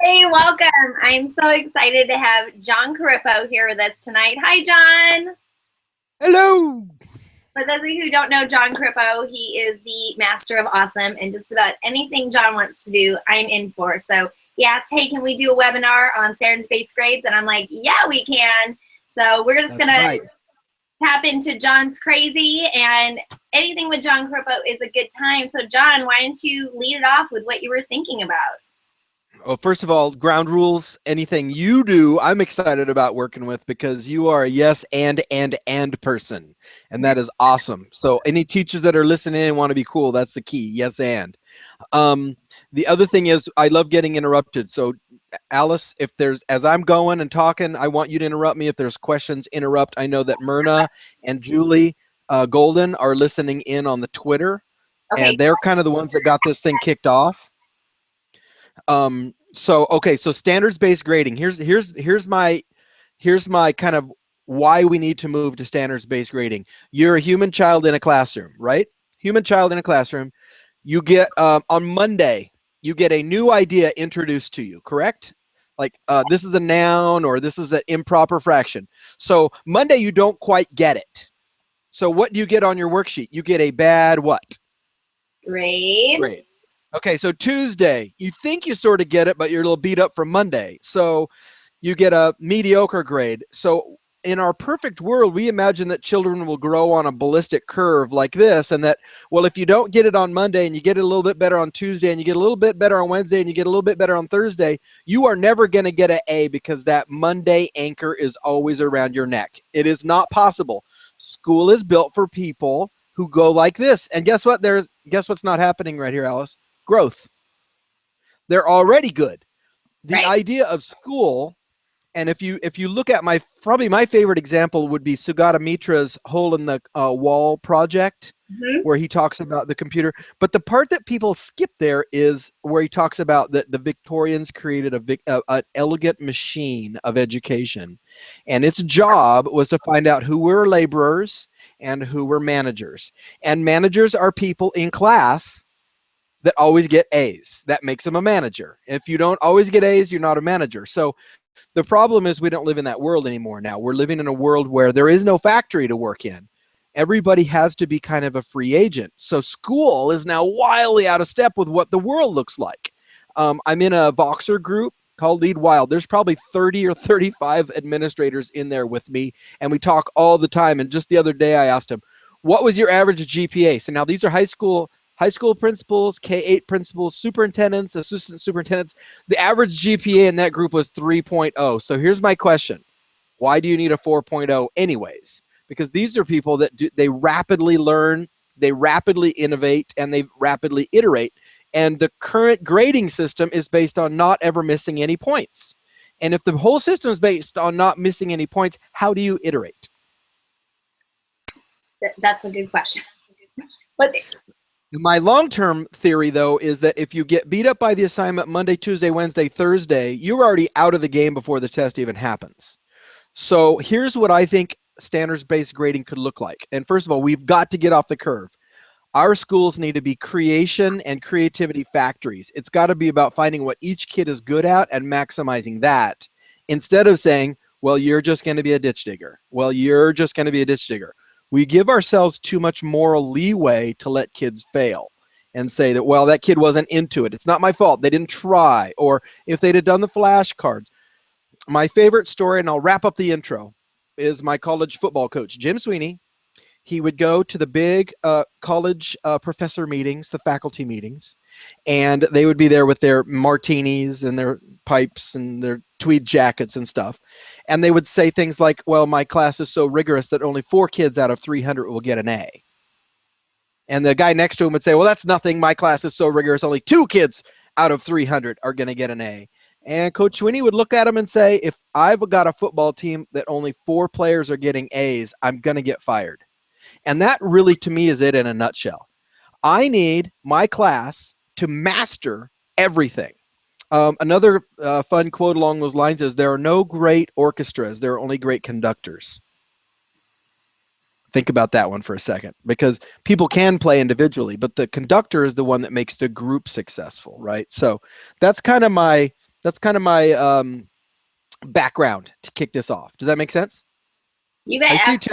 Hey, welcome. I'm so excited to have Jon Corippo here with us tonight. Hi, Jon. Hello. For those of you who don't know Jon Corippo, he is the master of awesome, and just about anything Jon wants to do, I'm in for. So he asked, hey, can we do a webinar on standards-based grades? And I'm like, yeah, we can. So we're just going That's to right. tap into Jon's crazy, and anything with Jon Corippo is a good time. So, Jon, why don't you lead it off with what you were thinking about? Well, first of all, ground rules, anything you do, I'm excited about working with because you are a yes and person. And that is awesome. So any teachers that are listening and want to be cool, that's the key. Yes and. Um, the other thing is I love getting interrupted. So Alice, if there's, as I'm going and talking, I want you to interrupt me. If there's questions, interrupt. I know that Myrna and Julie Golden are listening in on the Twitter, Okay. and they're kind of the ones that got this thing kicked off. So standards-based grading. Here's my kind of why we need to move to standards-based grading. You're a human child in a classroom, right? Human child in a classroom. You get on Monday, you get a new idea introduced to you, correct? Like this is a noun or this is an improper fraction. So Monday you don't quite get it. So what do you get on your worksheet? You get a bad what? Grade. Grade. Okay, so Tuesday, you think you sort of get it, but you're a little beat up from Monday. So you get a mediocre grade. So in our perfect world, we imagine that children will grow on a ballistic curve like this, and that, well, if you don't get it on Monday and you get it a little bit better on Tuesday and you get a little bit better on Wednesday and you get a little bit better on Thursday, you are never going to get an A because that Monday anchor is always around your neck. It is not possible. School is built for people who go like this. And guess what? Guess what's not happening right here, Alice? Growth. They're already good. The Right. idea of school, and if you look at probably my favorite example would be Sugata Mitra's hole in the wall project, Mm-hmm. where he talks about the computer. But the part that people skip there is where he talks about that the Victorians created an elegant machine of education, and its job was to find out who were laborers and who were managers. And managers are people in class that always get A's. That makes them a manager. If you don't always get A's, you're not a manager. So the problem is we don't live in that world anymore now. We're living in a world where there is no factory to work in. Everybody has to be kind of a free agent. So school is now wildly out of step with what the world looks like. I'm in a Voxer group called Lead Wild. There's probably 30 or 35 administrators in there with me, and we talk all the time. And just the other day I asked them, what was your average GPA? So now these are high school principals, K-8 principals, superintendents, assistant superintendents. The average GPA in that group was 3.0. So here's my question. Why do you need a 4.0 anyways? Because these are people that they rapidly learn, they rapidly innovate, and they rapidly iterate. And the current grading system is based on not ever missing any points. And if the whole system is based on not missing any points, how do you iterate? That's a good question. But My long-term theory, though, is that if you get beat up by the assignment Monday, Tuesday, Wednesday, Thursday, you're already out of the game before the test even happens. So here's what I think standards-based grading could look like. And first of all, we've got to get off the curve. Our schools need to be creation and creativity factories. It's got to be about finding what each kid is good at and maximizing that, instead of saying, well, you're just going to be a ditch digger. Well, you're just going to be a ditch digger. We give ourselves too much moral leeway to let kids fail and say that, well, that kid wasn't into it. It's not my fault. They didn't try. Or if they'd have done the flashcards. My favorite story, and I'll wrap up the intro, is my college football coach, Jim Sweeney. He would go to the big college professor meetings, the faculty meetings, and they would be there with their martinis and their pipes and their tweed jackets and stuff. And they would say things like, well, my class is so rigorous that only 4 kids out of 300 will get an A. And the guy next to him would say, well, that's nothing. My class is so rigorous, only 2 kids out of 300 are going to get an A. And Coach Sweeney would look at him and say, if I've got a football team that only 4 players are getting A's, I'm going to get fired. And that really, to me, is it in a nutshell. I need my class to master everything. Another fun quote along those lines is, there are no great orchestras, there are only great conductors. Think about that one for a second, because people can play individually, but the conductor is the one that makes the group successful, right? So that's kind of my That's kind of my background to kick this off. Does that make sense? You bet.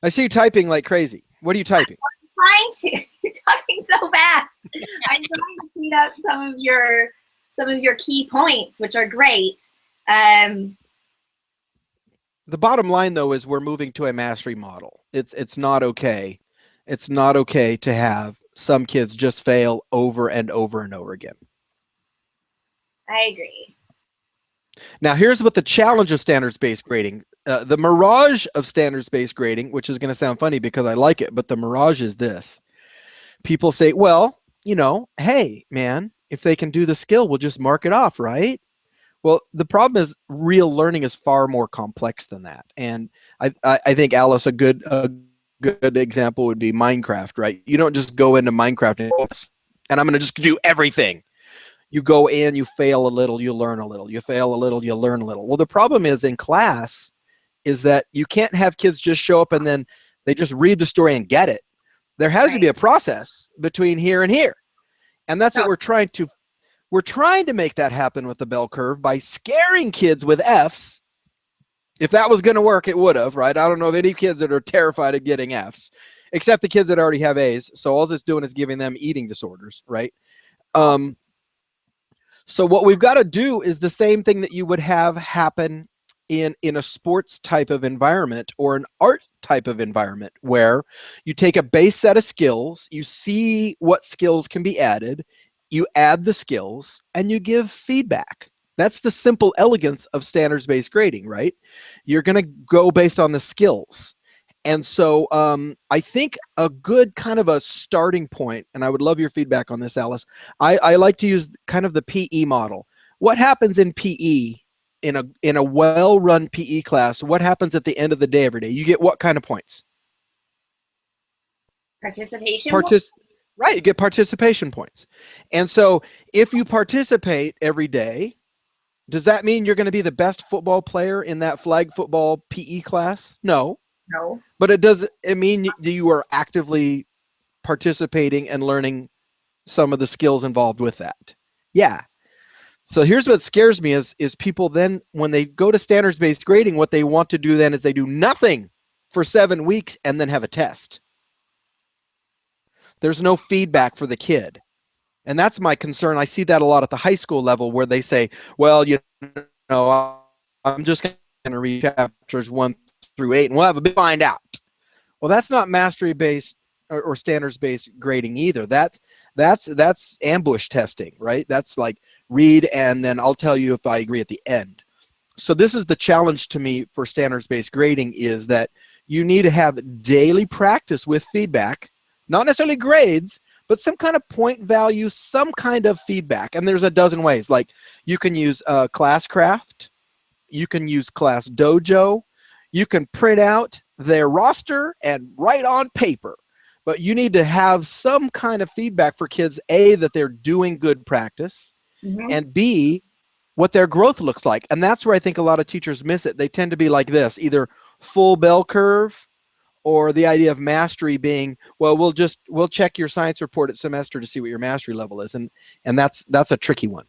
I see you typing like crazy. What are you typing? I'm trying to. You're talking so fast. I'm trying to tweet out some of your key points, which are great. The bottom line, though, is we're moving to a mastery model. It's not okay. It's not okay to have some kids just fail over and over and over again. I agree. Now, here's what the challenge of standards-based grading. The mirage of standards-based grading, which is going to sound funny because I like it, but the mirage is this. People say, well, you know, hey, man, if they can do the skill, we'll just mark it off, right? Well, the problem is real learning is far more complex than that. And I think, Alice, a good example would be Minecraft, right? You don't just go into Minecraft and I'm going to just do everything. You go in, you fail a little, you learn a little. You fail a little, you learn a little. Well, the problem is in class is that you can't have kids just show up and then they just read the story and get it. There has to be a process between here and here. And that's what we're trying to make that happen with the bell curve by scaring kids with Fs. If that was going to work, it would have, right? I don't know of any kids that are terrified of getting Fs, except the kids that already have As. So all it's doing is giving them eating disorders, right? So what we've got to do is the same thing that you would have happen in a sports type of environment or an art type of environment, where you take a base set of skills, you see what skills can be added, you add the skills, and you give feedback. That's the simple elegance of standards-based grading, right? You're going to go based on the skills. And so I think a good kind of a starting point, and I would love your feedback on this, Alice, I like to use kind of the PE model. What happens in PE, in a well-run PE class, what happens at the end of the day every day? You get what kind of points? Participation. Right, you get participation points. And so if you participate every day, does that mean you're going to be the best football player in that flag football PE class? No. No. But it mean you are actively participating and learning some of the skills involved with that? Yeah. So here's what scares me is people then, when they go to standards-based grading, what they want to do then is they do nothing for 7 weeks and then have a test. There's no feedback for the kid. And that's my concern. I see that a lot at the high school level, where they say, well, you know, I'm just going to read chapters 1 through 8 and we'll have a big find out. Well, that's not mastery-based or standards-based grading either. That's ambush testing, right? That's like read and then I'll tell you if I agree at the end. So this is the challenge to me for standards-based grading, is that you need to have daily practice with feedback, not necessarily grades, but some kind of point value, some kind of feedback. And there's a dozen ways. Like you can use Classcraft, you can use Class Dojo, you can print out their roster and write on paper. But you need to have some kind of feedback for kids, A, that they're doing good practice, and B, what their growth looks like. And that's where I think a lot of teachers miss it. They tend to be like this, either full bell curve, or the idea of mastery being, well, we'll check your science report at semester to see what your mastery level is. And that's a tricky one.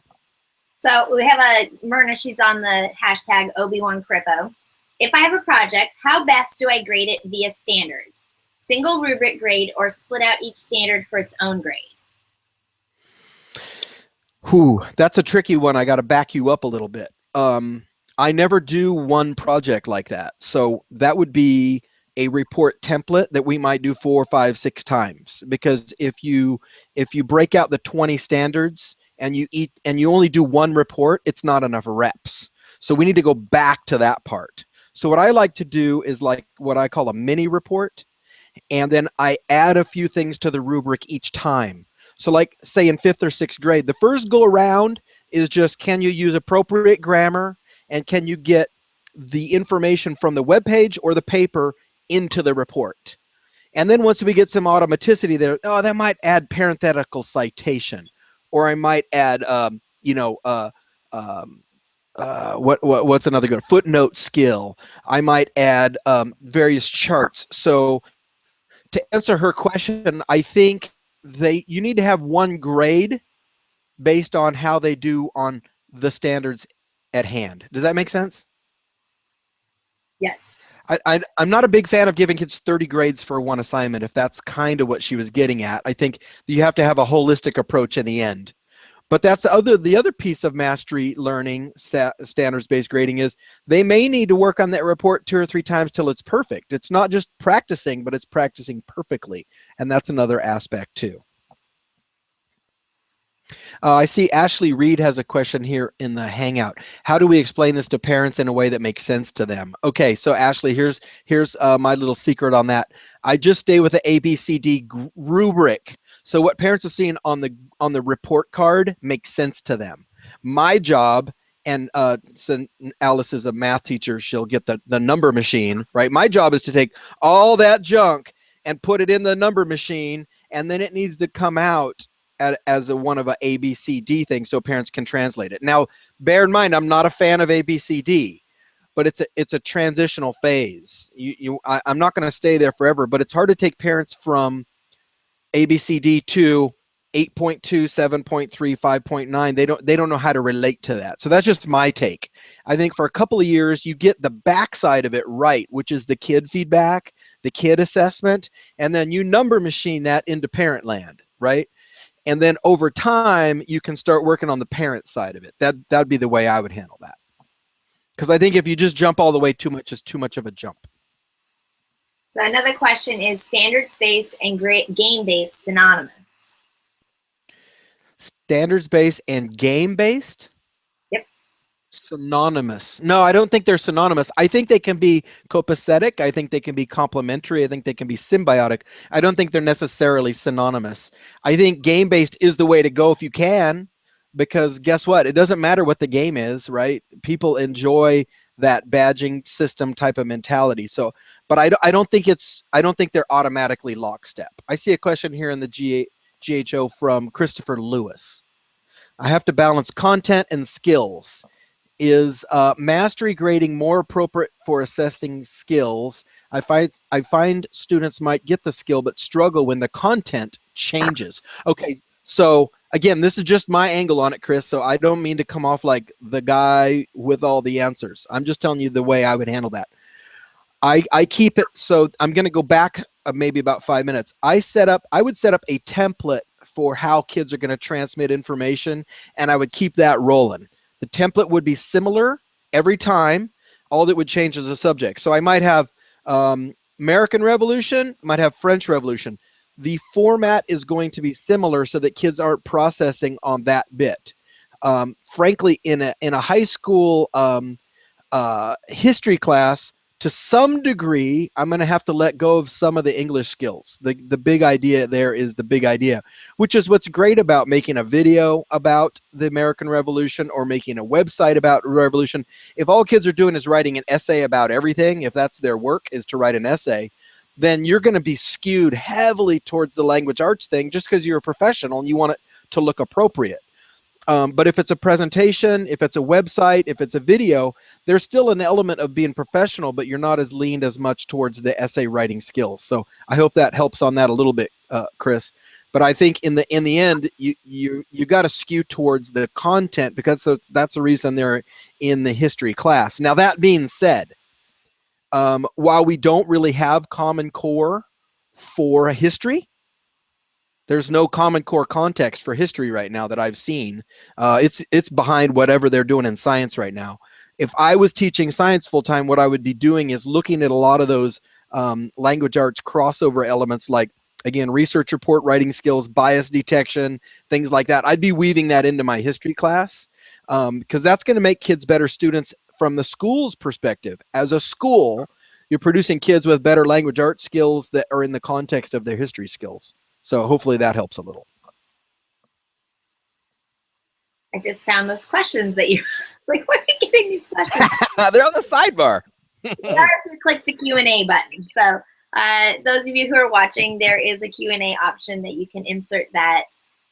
So we have Myrna, she's on the hashtag Obi-Wan Corippo. If I have a project, how best do I grade it via standards? Single rubric grade or split out each standard for its own grade? That's a tricky one. I got to back you up a little bit. I never do one project like that. So that would be a report template that we might do 4, 5, 6 times. Because if you break out the 20 standards and you only do one report, it's not enough reps. So we need to go back to that part. So what I like to do is like what I call a mini report, and then I add a few things to the rubric each time. So like say in 5th or 6th grade, the first go around is just, can you use appropriate grammar, and can you get the information from the web page or the paper into the report? And then once we get some automaticity there, that might add parenthetical citation, or I might add what's another good footnote skill. I might add various charts. So to answer her question, I think you need to have one grade based on how they do on the standards at hand. Does that make sense? Yes. I'm not a big fan of giving kids 30 grades for one assignment, if that's kind of what she was getting at. I think you have to have a holistic approach in the end. But that's the other piece of mastery learning, standards-based grading, is they may need to work on that report 2 or 3 times till it's perfect. It's not just practicing, but it's practicing perfectly. And that's another aspect too. I see Ashley Reed has a question here in the Hangout. How do we explain this to parents in a way that makes sense to them? Okay, so Ashley, here's my little secret on that. I just stay with the ABCD rubric. So what parents are seeing on the report card makes sense to them. My job, and so Alice is a math teacher, she'll get the number machine, right? My job is to take all that junk and put it in the number machine, and then it needs to come out as one of a ABCD thing so parents can translate it. Now, bear in mind, I'm not a fan of ABCD, but it's a transitional phase. I'm not going to stay there forever, but it's hard to take parents from ABCD to 8.2, 7.3, 5.9. They don't know how to relate to that. So that's just my take. I think for a couple of years, you get the backside of it right, which is the kid feedback, the kid assessment, and then you number machine that into parent land, right? And then over time, you can start working on the parent side of it. That'd be the way I would handle that. Because I think if you just jump all the way too much, it's too much of a jump. So another question is standards-based and game-based synonymous? Standards-based and game-based? Yep. Synonymous. No, I don't think they're synonymous. I think they can be copacetic. I think they can be complementary. I think they can be symbiotic. I don't think they're necessarily synonymous. I think game-based is the way to go if you can, because guess what? It doesn't matter what the game is, right? People enjoy that badging system type of mentality. So, but I don't think they're automatically lockstep. I see a question here in the GHO from Christopher Lewis. I have to balance content and skills. Is mastery grading more appropriate for assessing skills? I find students might get the skill but struggle when the content changes. Okay, so again, this is just my angle on it, Chris, so I don't mean to come off like the guy with all the answers. I'm just telling you the way I would handle that. I keep it, so I'm going to go back maybe about 5 minutes. I would set up a template for how kids are going to transmit information, and I would keep that rolling. The template would be similar every time. All that would change is the subject. So I might have American Revolution, might have French Revolution. The format is going to be similar so that kids aren't processing on that bit. Frankly, in a high school history class, to some degree, I'm going to have to let go of some of the English skills. The big idea there is the big idea, which is what's great about making a video about the American Revolution or making a website about Revolution. If all kids are doing is writing an essay about everything, if that's their work is to write an essay, then you're going to be skewed heavily towards the language arts thing just because you're a professional and you want it to look appropriate. But if it's a presentation, if it's a website, if it's a video, there's still an element of being professional, but you're not as leaned as much towards the essay writing skills. So I hope that helps on that a little bit, Chris. But I think in the end, you got to skew towards the content because that's the reason they're in the history class. Now that being said, while we don't really have Common Core for history, there's no Common Core context for history right now that I've seen. It's behind whatever they're doing in science right now. If I was teaching science full-time, what I would be doing is looking at a lot of those language arts crossover elements like, again, research report writing skills, bias detection, things like that. I'd be weaving that into my history class because that's going to make kids better students from the school's perspective. As a school, you're producing kids with better language arts skills that are in the context of their history skills. So hopefully that helps a little. I just found those questions that you like. Where are you getting these questions? They're on the sidebar. They are if you click the Q&A button. So those of you who are watching, there is a Q&A option that you can insert that,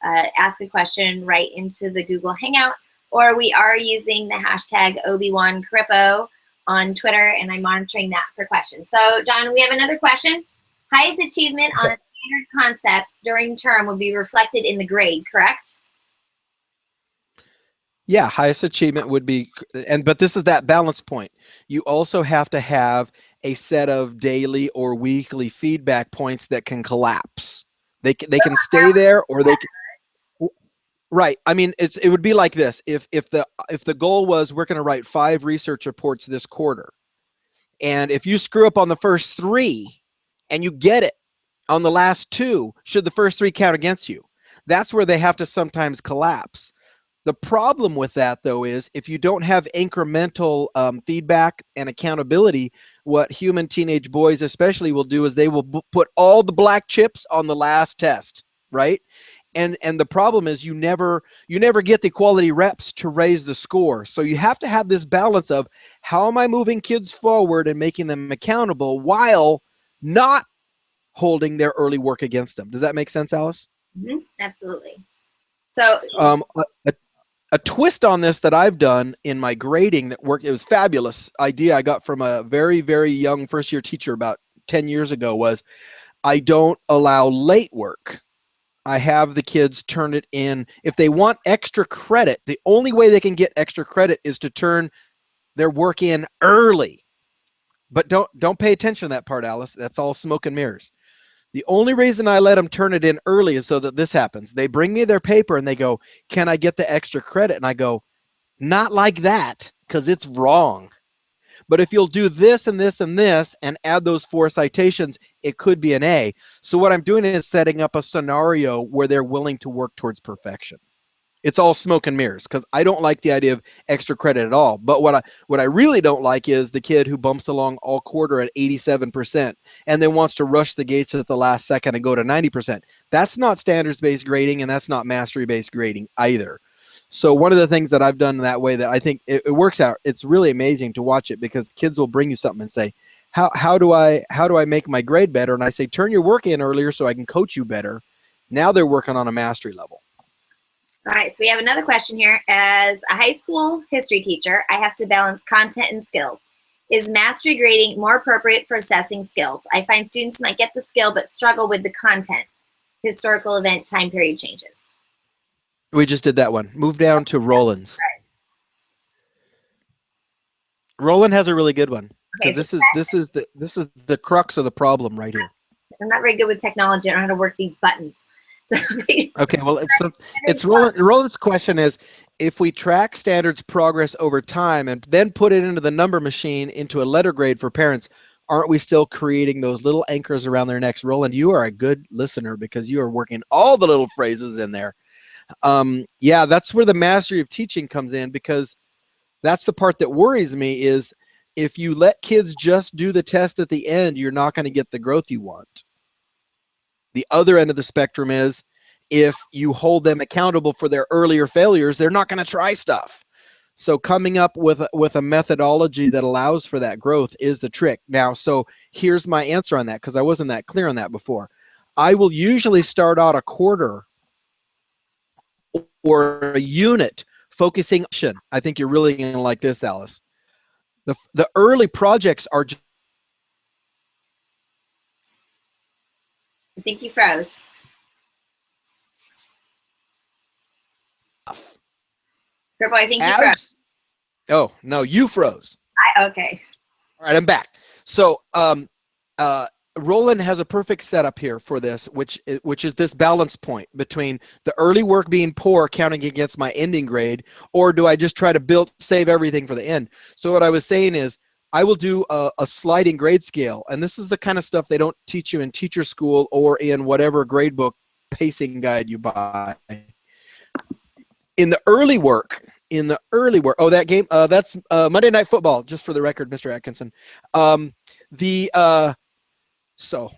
ask a question right into the Google Hangout, or we are using the hashtag Obi-Wan Corippo on Twitter, and I'm monitoring that for questions. So John, we have another question. Highest achievement on a standard concept during term would be reflected in the grade, correct? Yeah, highest achievement would be, but this is that balance point. You also have to have a set of daily or weekly feedback points that can collapse. They can stay there, or they can, right. I mean, it would be like this. If the goal was we're going to write 5 research reports this quarter, and if you screw up on the first 3 and you get it on the last 2, should the first 3 count against you? That's where they have to sometimes collapse. The problem with that, though, is if you don't have incremental feedback and accountability, what human teenage boys especially will do is they will put all the black chips on the last test, right? And the problem is you never get the quality reps to raise the score. So you have to have this balance of how am I moving kids forward and making them accountable while not holding their early work against them. Does that make sense, Alice? Mm-hmm. Absolutely. So a twist on this that I've done in my grading that worked, it was a fabulous idea I got from a very, very young first-year teacher about 10 years ago, was I don't allow late work. I have the kids turn it in. If they want extra credit, the only way they can get extra credit is to turn their work in early. But don't pay attention to that part, Alice. That's all smoke and mirrors. The only reason I let them turn it in early is so that this happens. They bring me their paper and they go, "Can I get the extra credit?" And I go, "Not like that, because it's wrong. But if you'll do this and this and this and add those 4 citations, it could be an A." So what I'm doing is setting up a scenario where they're willing to work towards perfection. It's all smoke and mirrors, because I don't like the idea of extra credit at all. But what I really don't like is the kid who bumps along all quarter at 87% and then wants to rush the gates at the last second and go to 90%. That's not standards-based grading, and that's not mastery-based grading either. So one of the things that I've done that way that I think it works out, it's really amazing to watch it, because kids will bring you something and say, how do I make my grade better? And I say, turn your work in earlier so I can coach you better. Now they're working on a mastery level. all right, so we have another question here. As a high school history teacher, I have to balance content and skills. Is mastery grading more appropriate for assessing skills? I find students might get the skill but struggle with the content. Historical event, time period changes. We just did that one. Move down to Roland's. Roland has a really good one. Okay, This is the crux of the problem right here. I'm not very good with technology. I don't know how to work these buttons. So Okay, well, it's Roland's question is, if we track standards progress over time and then put it into the number machine into a letter grade for parents, aren't we still creating those little anchors around their necks? Roland, you are a good listener because you are working all the little phrases in there. Yeah, that's where the mastery of teaching comes in, because that's the part that worries me, is if you let kids just do the test at the end, you're not going to get the growth you want. The other end of the spectrum is if you hold them accountable for their earlier failures, they're not going to try stuff. So coming up with a methodology that allows for that growth is the trick. Now, so here's my answer on that, because I wasn't that clear on that before. I will usually start out a quarter or a unit focusing on. I think you're really going to like this, Alice. The early projects are just, I think you froze. Corippo, I think you froze. Oh, no, you froze. Okay. All right, I'm back. So Roland has a perfect setup here for this, which is this balance point between the early work being poor counting against my ending grade, or do I just try to save everything for the end? So what I was saying is, I will do a sliding grade scale, and this is the kind of stuff they don't teach you in teacher school or in whatever gradebook pacing guide you buy. In the early work, oh, that game, that's Monday Night Football, just for the record, Mr. Atkinson. So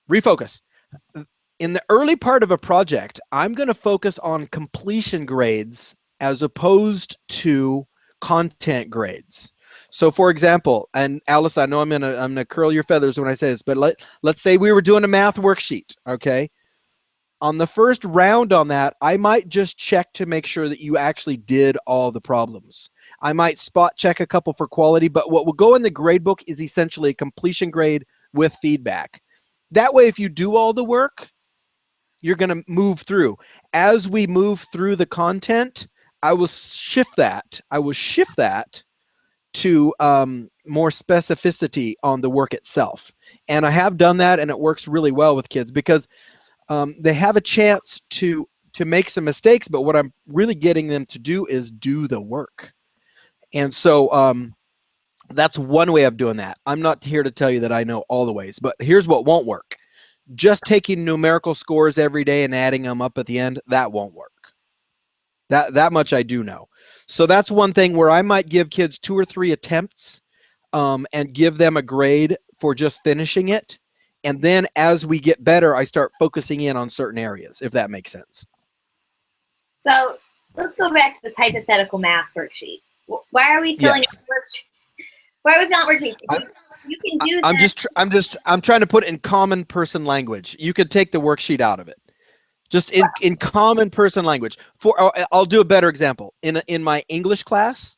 refocus. In the early part of a project, I'm going to focus on completion grades as opposed to content grades. So for example, and Alice, I know I'm gonna curl your feathers when I say this, but let's say we were doing a math worksheet, okay? On the first round on that, I might just check to make sure that you actually did all the problems. I might spot check a couple for quality, but what will go in the gradebook is essentially a completion grade with feedback. That way, if you do all the work, you're going to move through. As we move through the content, I will shift that. To more specificity on the work itself. And I have done that, and it works really well with kids because they have a chance to make some mistakes, but what I'm really getting them to do is do the work. And so that's one way of doing that. I'm not here to tell you that I know all the ways, but here's what won't work. Just taking numerical scores every day and adding them up at the end, that won't work. That much I do know. So that's one thing where I might give kids 2 or 3 attempts and give them a grade for just finishing it. And then as we get better, I start focusing in on certain areas, if that makes sense. So let's go back to this hypothetical math worksheet. Why are we filling out worksheets? Why are we filling out worksheets? You can do that. I'm trying to put it in common person language. You could take the worksheet out of it. Just in common person language. I'll do a better example. In my English class,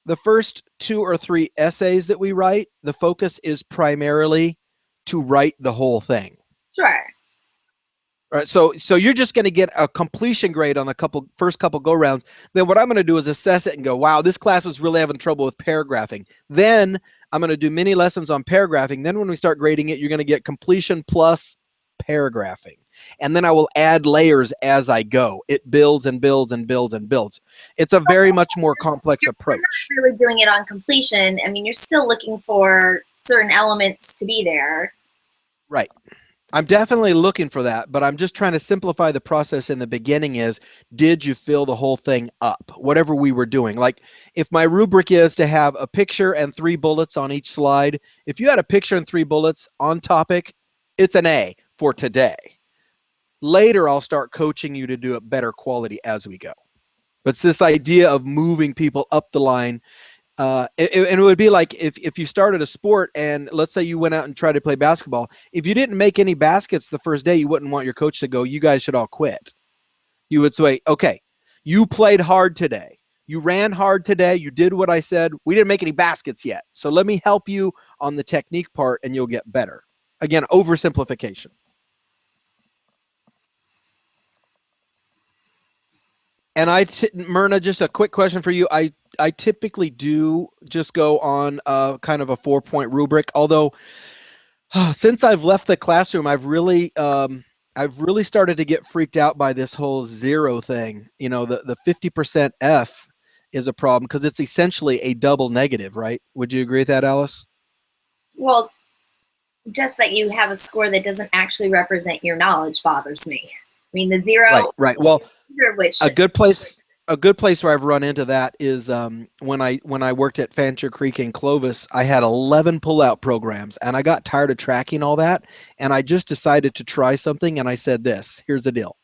the first 2 or 3 essays that we write, the focus is primarily to write the whole thing. Sure. All right, so you're just going to get a completion grade on the first couple go rounds. Then what I'm going to do is assess it and go, wow, this class is really having trouble with paragraphing. Then I'm going to do mini lessons on paragraphing. Then when we start grading it, you're going to get completion plus paragraphing. And then I will add layers as I go. It builds and builds and builds and builds. It's a very much more complex approach. You're not really doing it on completion. I mean, you're still looking for certain elements to be there. Right. I'm definitely looking for that, but I'm just trying to simplify the process in the beginning is, did you fill the whole thing up? Whatever we were doing. Like if my rubric is to have a picture and 3 bullets on each slide, if you had a picture and 3 bullets on topic, it's an A for today. Later, I'll start coaching you to do it better quality as we go. But it's this idea of moving people up the line. And it would be like if you started a sport and let's say you went out and tried to play basketball. If you didn't make any baskets the first day, you wouldn't want your coach to go, you guys should all quit. You would say, okay, you played hard today. You ran hard today. You did what I said. We didn't make any baskets yet. So let me help you on the technique part and you'll get better. Again, oversimplification. And Myrna, just a quick question for you. I typically do just go on kind of a 4-point rubric. Although since I've left the classroom, I've really started to get freaked out by this whole 0 thing. You know, the 50% F is a problem because it's essentially a double negative, right? Would you agree with that, Alice? Well, just that you have a score that doesn't actually represent your knowledge bothers me. I mean, the 0. Right. Well, which a good place where I've run into that is when I worked at Fancher Creek in Clovis, I had 11 pull-out programs, and I got tired of tracking all that, and I just decided to try something, and I said this, here's the deal.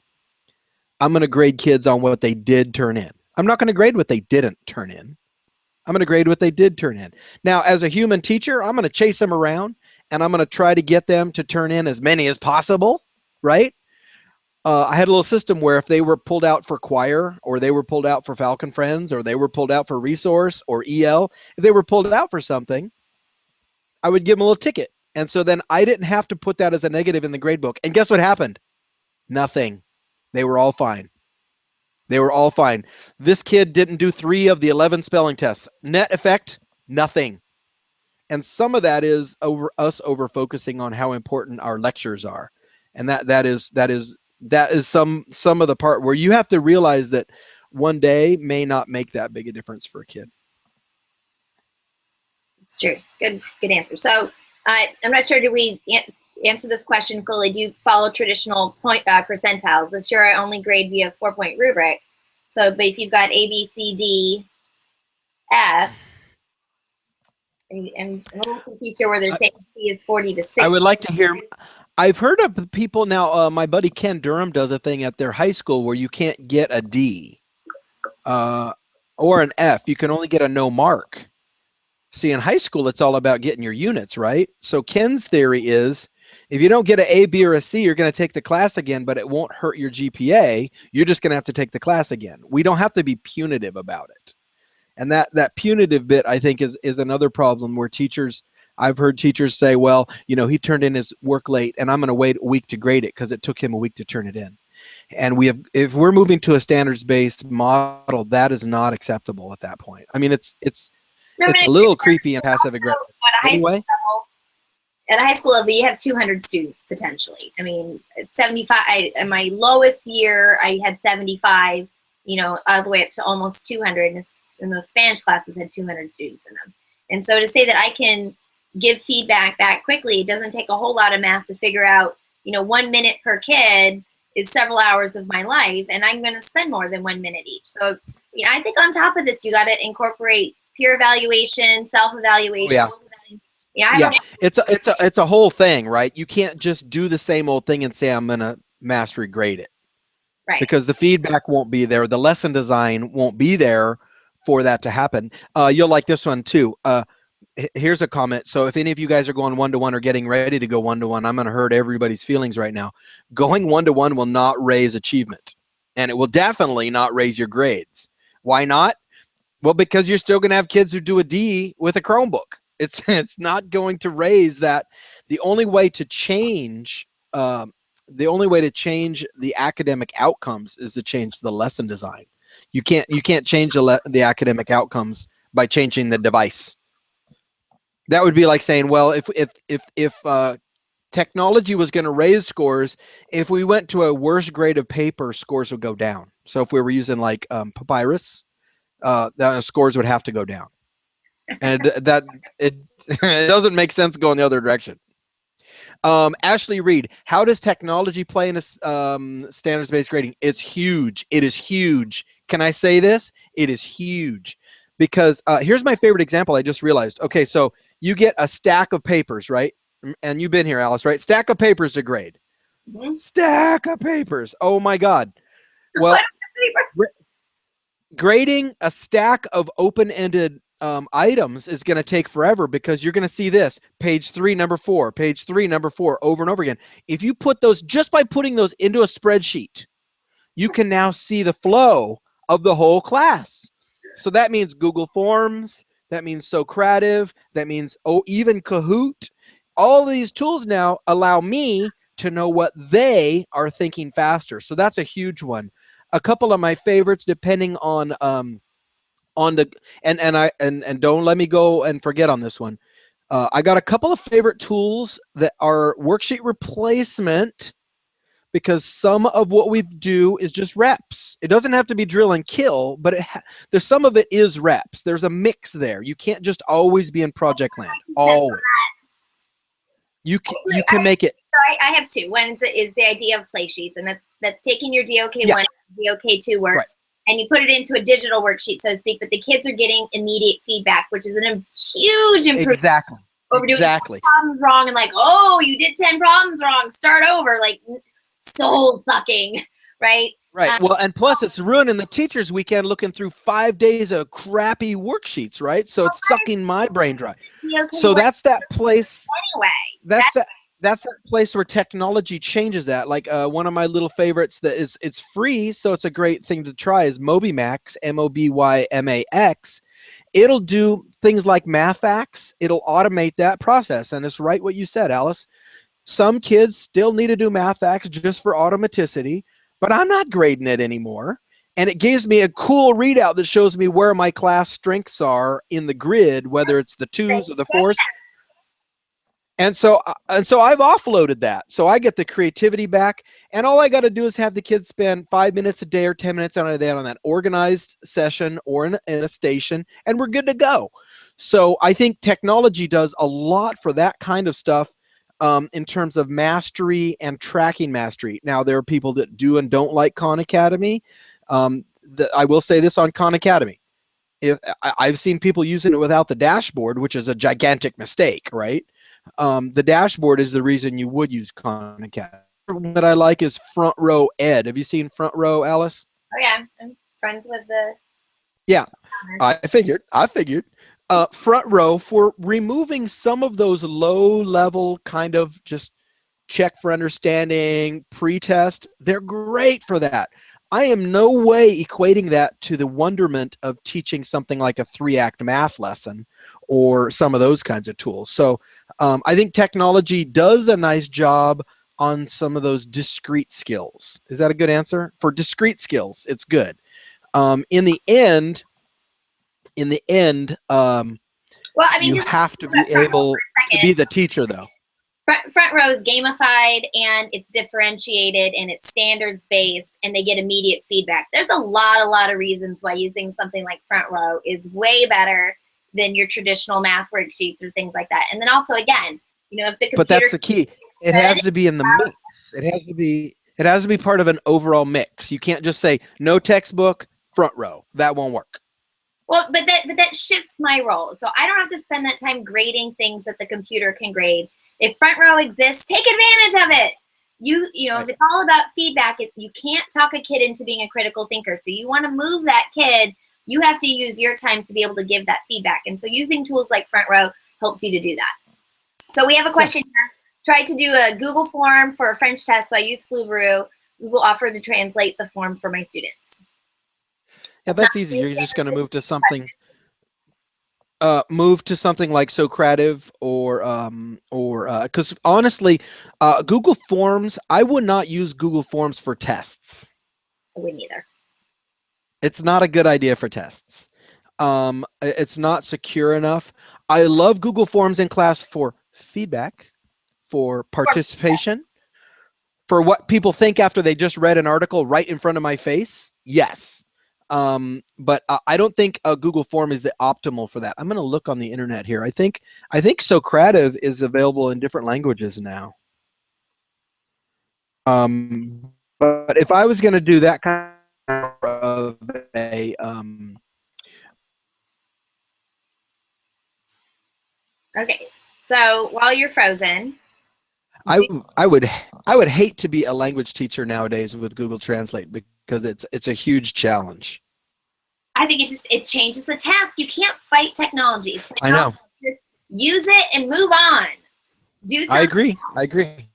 I'm going to grade kids on what they did turn in. I'm not going to grade what they didn't turn in. I'm going to grade what they did turn in. Now, as a human teacher, I'm going to chase them around, and I'm going to try to get them to turn in as many as possible, right? I had a little system where if they were pulled out for choir or they were pulled out for Falcon Friends or they were pulled out for resource or EL, if they were pulled out for something, I would give them a little ticket. And so then I didn't have to put that as a negative in the grade book. And guess what happened? Nothing. They were all fine. They were all fine. This kid didn't do 3 of the 11 spelling tests. Net effect, nothing. And some of that is over focusing on how important our lectures are. And that is some of the part where you have to realize that one day may not make that big a difference for a kid. It's true. Good answer. So I'm not sure, did we answer this question fully? Do you follow traditional percentiles? This year I only grade via 4-point rubric. So, but if you've got A, B, C, D, F, I'm a little confused here where they're saying C is 40 to 60. I would like to hear. I've heard of people now. My buddy Ken Durham does a thing at their high school where you can't get a D or an F. You can only get a no mark. See, in high school, it's all about getting your units, right? So Ken's theory is if you don't get an A, B, or a C, you're going to take the class again, but it won't hurt your GPA. You're just going to have to take the class again. We don't have to be punitive about it. And that punitive bit, I think, is another problem where I've heard teachers say, well, you know, he turned in his work late and I'm going to wait a week to grade it because it took him a week to turn it in. And if we're moving to a standards-based model, that is not acceptable at that point. I mean, it's No, I mean, a little creepy and passive aggressive. At a high school Anyway, level, at a high school level, you have 200 students potentially. I mean, at 75. In my lowest year, I had 75. You know, all the way up to almost 200. And those Spanish classes had 200 students in them. And so to say that I can give feedback back quickly, it doesn't take a whole lot of math to figure out. You know, 1 minute per kid is several hours of my life, and I'm going to spend more than 1 minute each. So, you know, I think on top of this, you got to incorporate peer evaluation, self-evaluation. yeah. Yeah, It's a whole thing, right? You can't just do the same old thing and say I'm gonna mastery grade it, right. Because the feedback won't be there, the lesson design won't be there for that to happen. You'll like this one too. Here's a comment. So if any of you guys are going one-to-one or getting ready to go one-to-one, I'm gonna hurt everybody's feelings right now. Going one-to-one will not raise achievement, and it will definitely not raise your grades. Why not? Well, because you're still gonna have kids who do a D with a Chromebook. It's not going to raise that. The only way to change the academic outcomes is to change the lesson design. You can't change the academic outcomes by changing the device. That would be like saying, well, if technology was going to raise scores, if we went to a worse grade of paper, scores would go down. So if we were using like papyrus, the scores would have to go down. And it doesn't make sense going the other direction. Ashley Reed, how does technology play in a standards-based grading? It's huge. It is huge. Can I say this? It is huge. Because here's my favorite example I just realized. Okay, so you get a stack of papers, right? And you've been here, Alice, right? Stack of papers to grade. Mm-hmm. Stack of papers. Oh my God. Well, grading a stack of open-ended items is going to take forever, because you're going to see this page 3 number 4, page 3 number 4 over and over again. If you put those, just by putting those into a spreadsheet, you can now see the flow of the whole class. So that means Google Forms, that means Socrative, that means even Kahoot. All these tools now allow me to know what they are thinking faster. So that's a huge one. A couple of my favorites, depending on the and don't let me go and forget on this one. I got a couple of favorite tools that are worksheet replacement, because some of what we do is just reps. It doesn't have to be drill and kill, but there's some of it is reps. There's a mix there. You can't just always be in project land. Always. You can make it. I have two. One is the idea of play sheets, and that's taking your DOK1 and DOK2 work. Right. And you put it into a digital worksheet, so to speak, but the kids are getting immediate feedback, which is a huge improvement. Exactly. Over doing 10 problems wrong and like, oh, you did 10 problems wrong, start over, like soul sucking, right? Right. Well, and plus it's ruining the teacher's weekend looking through 5 days of crappy worksheets, right? So it's sucking my brain dry. So that's that place. Anyway. That's that place where technology changes that. Like one of my little favorites that it's free, so it's a great thing to try, is MobyMax, MobyMax. It'll do things like MathFacts. It'll automate that process, and it's right what you said, Alice. Some kids still need to do MathFacts just for automaticity, but I'm not grading it anymore. And it gives me a cool readout that shows me where my class strengths are in the grid, whether it's the 2s or the 4s. And so I've offloaded that. So I get the creativity back, and all I got to do is have the kids spend 5 minutes a day or 10 minutes a day on that organized session or in a station, and we're good to go. So I think technology does a lot for that kind of stuff in terms of mastery and tracking mastery. Now, there are people that do and don't like Khan Academy. I will say this on Khan Academy. I've seen people using it without the dashboard, which is a gigantic mistake, right? The dashboard is the reason you would use Khan Academy. One that I like is Front Row Ed. Have you seen Front Row, Alice? Oh yeah, I'm friends with the. Yeah, I figured. Front Row, for removing some of those low-level kind of just check for understanding, pre-test. They're great for that. I am no way equating that to the wonderment of teaching something like a 3-act math lesson or some of those kinds of tools. So I think technology does a nice job on some of those discrete skills. Is that a good answer? For discrete skills, it's good. In the end, Well, I mean, you just have to be front row for able a to second. be the teacher, though. Front row is gamified and it's differentiated and it's standards based and they get immediate feedback. There's a lot of reasons why using something like front row is way better than your traditional math worksheets or things like that. And then also, again, you know, if the computer. But that's the key. It has to be in the mix. It has to be part of an overall mix. You can't just say no textbook, front row. That won't work. Well, but that shifts my role. So I don't have to spend that time grading things that the computer can grade. If front row exists, take advantage of it. You know, if it's all about feedback, you can't talk a kid into being a critical thinker. So you want to move that kid, you have to use your time to be able to give that feedback. And so using tools like front row helps you to do that. So we have a question here. Tried to do a Google form for a French test, so I used Flubaroo. Google offered to translate the form for my students. Yeah, that's easy. You're just going to move to something. Move to something like Socrative or because honestly, Google Forms, I would not use Google Forms for tests. I wouldn't either. It's not a good idea for tests. It's not secure enough. I love Google Forms in class for feedback, for participation, for what people think after they just read an article right in front of my face. Yes. But I don't think a Google form is the optimal for that. I'm going to look on the internet here. I think Socrative is available in different languages now. But if I was going to do that kind of a Okay, so while you're frozen, I would hate to be a language teacher nowadays with Google Translate because it's a huge challenge. I think it changes the task. You can't fight technology. I know. Just use it and move on. Do something. I agree.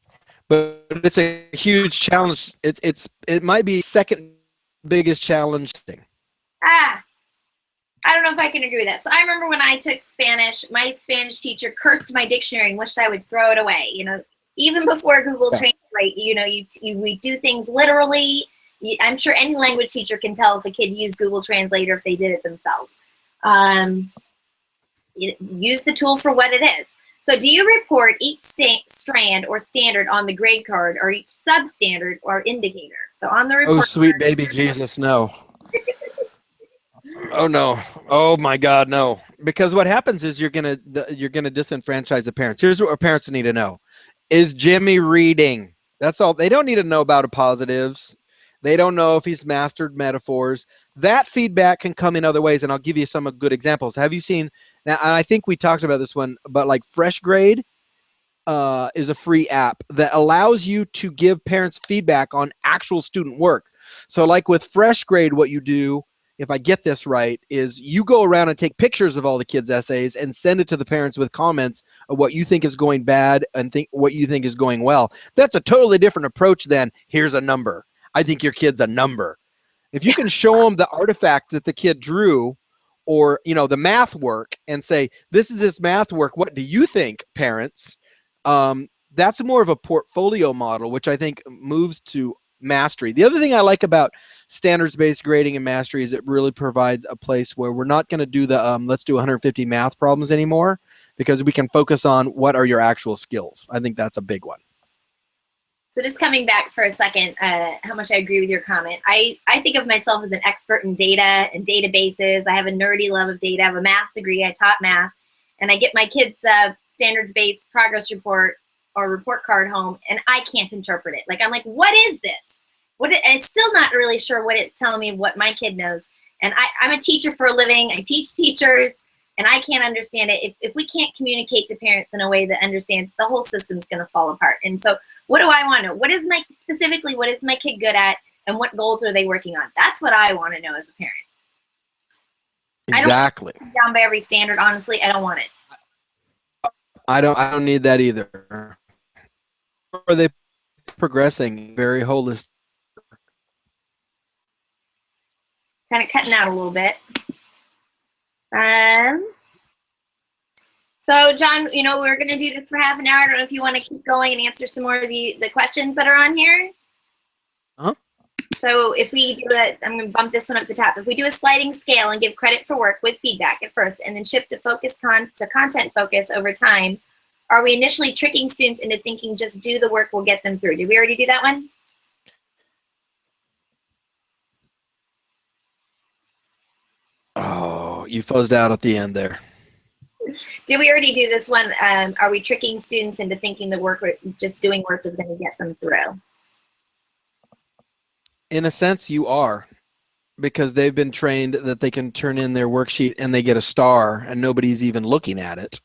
But it's a huge challenge. It might be second biggest challenge thing. I don't know if I can agree with that. So I remember when I took Spanish, my Spanish teacher cursed my dictionary and wished I would throw it away. You know, even before Google Translate, you know, we do things literally. I'm sure any language teacher can tell if a kid used Google Translate or if they did it themselves. Use the tool for what it is. So do you report each strand or standard on the grade card or each substandard or indicator? So on the report. Oh, sweet baby Jesus, no. Oh no. Oh my God, no. Because what happens is you're gonna disenfranchise the parents. Here's what our parents need to know. Is Jimmy reading? That's all. They don't need to know about positives. They don't know if he's mastered metaphors. That feedback can come in other ways, and I'll give you some good examples. Have you seen, now, and I think we talked about this one, but like Fresh Grade is a free app that allows you to give parents feedback on actual student work. So like with Fresh Grade, what you do, if I get this right, is you go around and take pictures of all the kids' essays and send it to the parents with comments of what you think is going bad and what you think is going well. That's a totally different approach than here's a number. I think your kid's a number. If you can show them the artifact that the kid drew or, you know, the math work and say, this is this math work, what do you think, parents? That's more of a portfolio model, which I think moves to mastery. The other thing I like about standards-based grading and mastery is it really provides a place where we're not going to do the let's do 150 math problems anymore, because we can focus on what are your actual skills. I think that's a big one. So just coming back for a second, how much I agree with your comment. I think of myself as an expert in data and databases. I have a nerdy love of data. I have a math degree. I taught math. And I get my kids' standards-based progress report or report card home, and I can't interpret it. Like, I'm like, what is this? I'm still not really sure what it's telling me, what my kid knows. And I'm a teacher for a living. I teach teachers, and I can't understand it. If we can't communicate to parents in a way that understands, the whole system's going to fall apart. And so what do I want to know? What is my kid good at, and what goals are they working on? That's what I want to know as a parent. Exactly. I don't down by every standard, honestly. I don't want it. I don't need that either. Are they progressing very holistic? Kind of cutting out a little bit. So, John, you know, we're going to do this for half an hour. I don't know if you want to keep going and answer some more of the questions that are on here. Uh-huh. So if we do I'm going to bump this one up the top. If we do a sliding scale and give credit for work with feedback at first and then shift to content focus over time, are we initially tricking students into thinking just do the work, we'll get them through? Did we already do that one? Oh, you fuzzed out at the end there. Did we already do this one? Are we tricking students into thinking the work, just doing work is going to get them through? In a sense, you are, because they've been trained that they can turn in their worksheet and they get a star and nobody's even looking at it.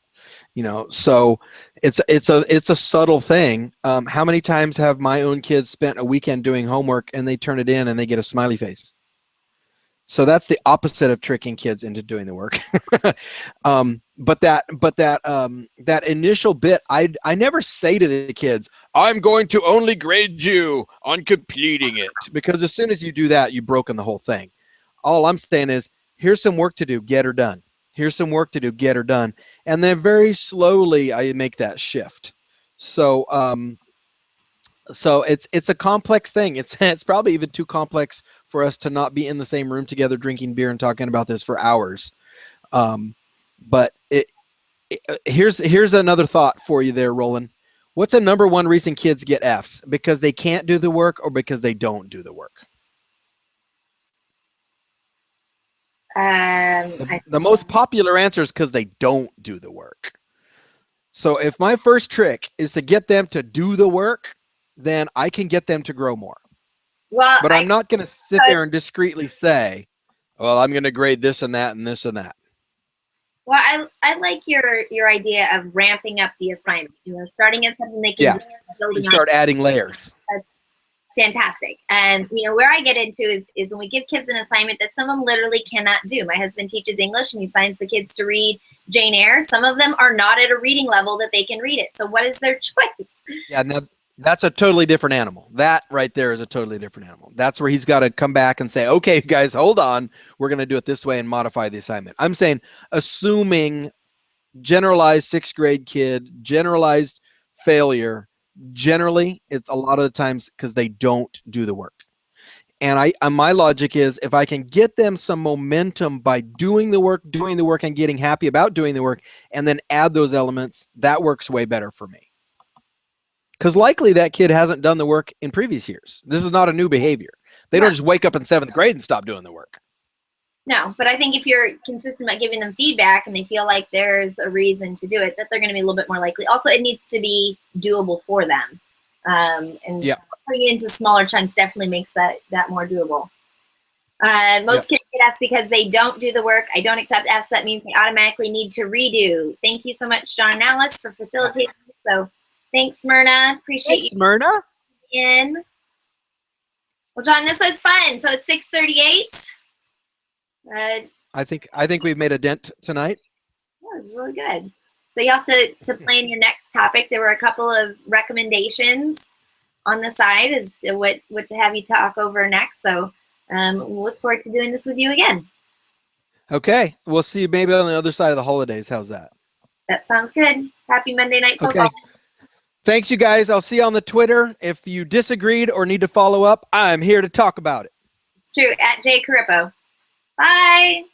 You know, so it's a subtle thing. How many times have my own kids spent a weekend doing homework and they turn it in and they get a smiley face? So that's the opposite of tricking kids into doing the work. But that initial bit, I never say to the kids, I'm going to only grade you on completing it, because as soon as you do that, you've broken the whole thing. All I'm saying is, here's some work to do, get her done. Here's some work to do, get her done. And then very slowly I make that shift. So so it's a complex thing. It's probably even too complex for us to not be in the same room together drinking beer and talking about this for hours. But here's another thought for you there, Roland. What's the number one reason kids get Fs? Because they can't do the work or because they don't do the work? The most popular answer is because they don't do the work. So if my first trick is to get them to do the work, then I can get them to grow more. Well, but I'm not going to sit there and discreetly say, well, I'm going to grade this and that and this and that. Well, I like your idea of ramping up the assignment. You know, starting at something they can do, building you start adding layers. That's fantastic. And you know, where I get into is when we give kids an assignment that some of them literally cannot do. My husband teaches English and he assigns the kids to read Jane Eyre. Some of them are not at a reading level that they can read it. So what is their choice? Yeah, now that's a totally different animal. That right there is a totally different animal. That's where he's got to come back and say, okay, guys, hold on. We're going to do it this way and modify the assignment. I'm saying, assuming generalized sixth grade kid, generalized failure, generally, it's a lot of the times because they don't do the work. And my logic is, if I can get them some momentum by doing the work and getting happy about doing the work, and then add those elements, that works way better for me. Because likely that kid hasn't done the work in previous years. This is not a new behavior. They don't just wake up in 7th grade and stop doing the work. No, but I think if you're consistent about giving them feedback and they feel like there's a reason to do it, that they're going to be a little bit more likely. Also, it needs to be doable for them. And putting it into smaller chunks definitely makes that more doable. Most kids get Fs because they don't do the work. I don't accept Fs. That means they automatically need to redo. Thank you so much, John and Alice, for facilitating. So thanks, Smyrna. Appreciate you. Smyrna. Well, John, this was fun. So it's 6:38. I think we've made a dent tonight. Yeah, it was really good. So you have to plan your next topic. There were a couple of recommendations on the side as to what to have you talk over next. So we'll look forward to doing this with you again. Okay. We'll see you maybe on the other side of the holidays. How's that? That sounds good. Happy Monday Night Football. Okay. Thanks, you guys. I'll see you on the Twitter. If you disagreed or need to follow up, I'm here to talk about it. It's true. @Jon Corippo. Bye.